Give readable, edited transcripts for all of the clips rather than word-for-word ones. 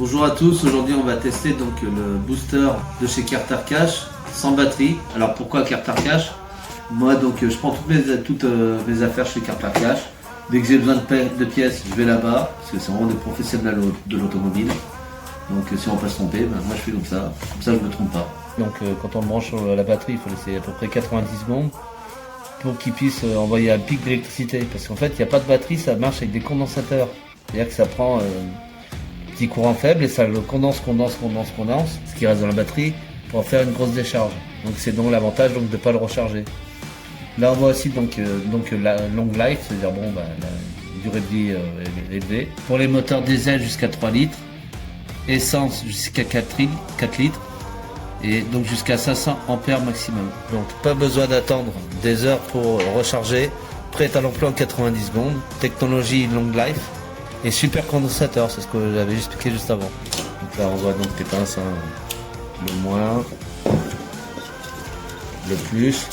Bonjour à tous, aujourd'hui on va tester donc le booster de chez Carter Cash sans batterie. Alors pourquoi Carter Cash? Moi donc je prends toutes mes affaires chez Carter Cash. Dès que j'ai besoin de pièces, je vais là-bas, parce que c'est vraiment des professionnels de l'automobile. Donc si on peut se tromper, moi je fais comme ça je me trompe pas. Donc quand on branche la batterie, il faut laisser à peu près 90 secondes pour qu'il puisse envoyer un pic d'électricité. Parce qu'en fait, il n'y a pas de batterie, ça marche avec des condensateurs. C'est-à-dire que ça prend un petit courant faible et ça le condense, ce qui reste dans la batterie, pour en faire une grosse décharge. Donc c'est donc l'avantage de ne pas le recharger. Là on voit aussi la long life, c'est-à-dire la durée de vie élevée. Pour les moteurs diesel jusqu'à 3 litres, essence jusqu'à 4 litres. Et donc jusqu'à 500 ampères maximum. Donc pas besoin d'attendre des heures pour recharger. Prêt à l'emploi en 90 secondes. Technologie long life. Et super condensateur, c'est ce que j'avais expliqué juste avant. Donc là on voit donc les pinces, le moins, le plus.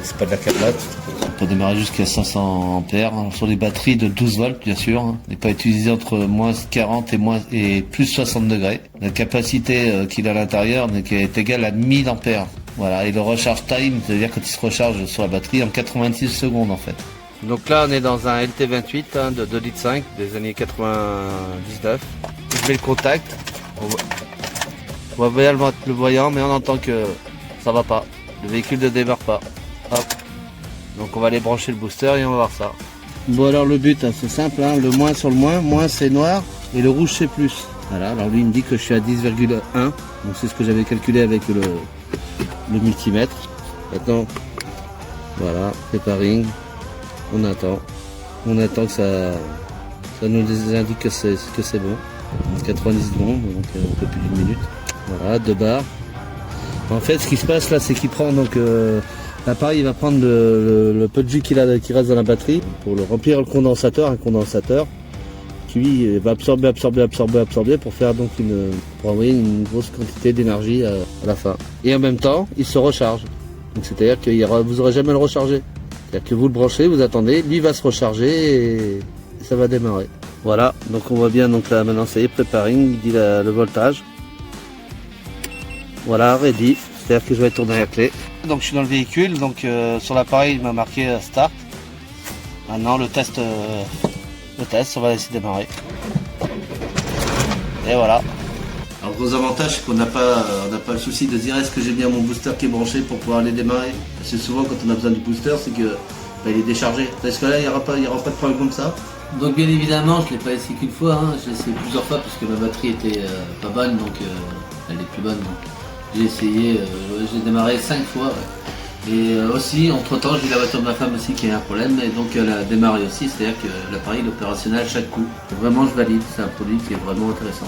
C'est pas de la cablate. On peut démarrer jusqu'à 500 ampères sur des batteries de 12 volts bien sûr. N'est pas utilisé entre moins 40 et plus 60 degrés. La capacité qu'il a à l'intérieur est égale à 1000 ampères. Voilà, et le recharge time, c'est-à-dire quand il se recharge sur la batterie en 86 secondes en fait. Donc là on est dans un LT28 de 2,5 litres des années 99. Je mets le contact. On voit bien le voyant, mais on entend que ça va pas. Le véhicule ne démarre pas. Hop. Donc on va aller brancher le booster et on va voir ça. Bon alors le but c'est simple, le moins sur le moins c'est noir et le rouge c'est plus. Voilà, alors lui il me dit que je suis à 10,1, donc c'est ce que j'avais calculé avec le multimètre. Maintenant, voilà, préparing, on attend que ça nous indique que c'est bon. 90 secondes, donc un peu plus d'une minute. Voilà, 2 barres. En fait ce qui se passe là c'est qu'il prend donc l'appareil va prendre le peu de jus qui reste dans la batterie pour le remplir le condensateur, un condensateur qui lui va absorber pour faire donc pour envoyer une grosse quantité d'énergie à la fin. Et en même temps, il se recharge. Donc c'est-à-dire que vous n'aurez jamais le recharger. C'est-à-dire que vous le branchez, vous attendez, lui va se recharger et ça va démarrer. Voilà, donc on voit bien donc là maintenant ça y est, préparing, il dit le voltage. Voilà, ready. C'est-à-dire que je vais tourner la clé. Donc je suis dans le véhicule, donc sur l'appareil il m'a marqué start. Maintenant le test, on va laisser démarrer. Et voilà. Alors gros avantage c'est qu'on n'a pas le souci de dire est-ce que j'ai bien mon booster qui est branché pour pouvoir aller démarrer. Parce que souvent quand on a besoin du booster c'est que il est déchargé. Est-ce que là il n'y aura pas de problème comme ça? Donc bien évidemment je ne l'ai pas essayé qu'une fois, je l'ai essayé plusieurs fois parce que ma batterie était pas bonne, donc elle est plus bonne. Donc. J'ai essayé, j'ai démarré 5 fois. Ouais. Et aussi, entre temps, j'ai eu la voiture de ma femme aussi qui a un problème, et donc elle a démarré aussi, c'est-à-dire que l'appareil est opérationnel à chaque coup. Donc, vraiment, je valide, c'est un produit qui est vraiment intéressant.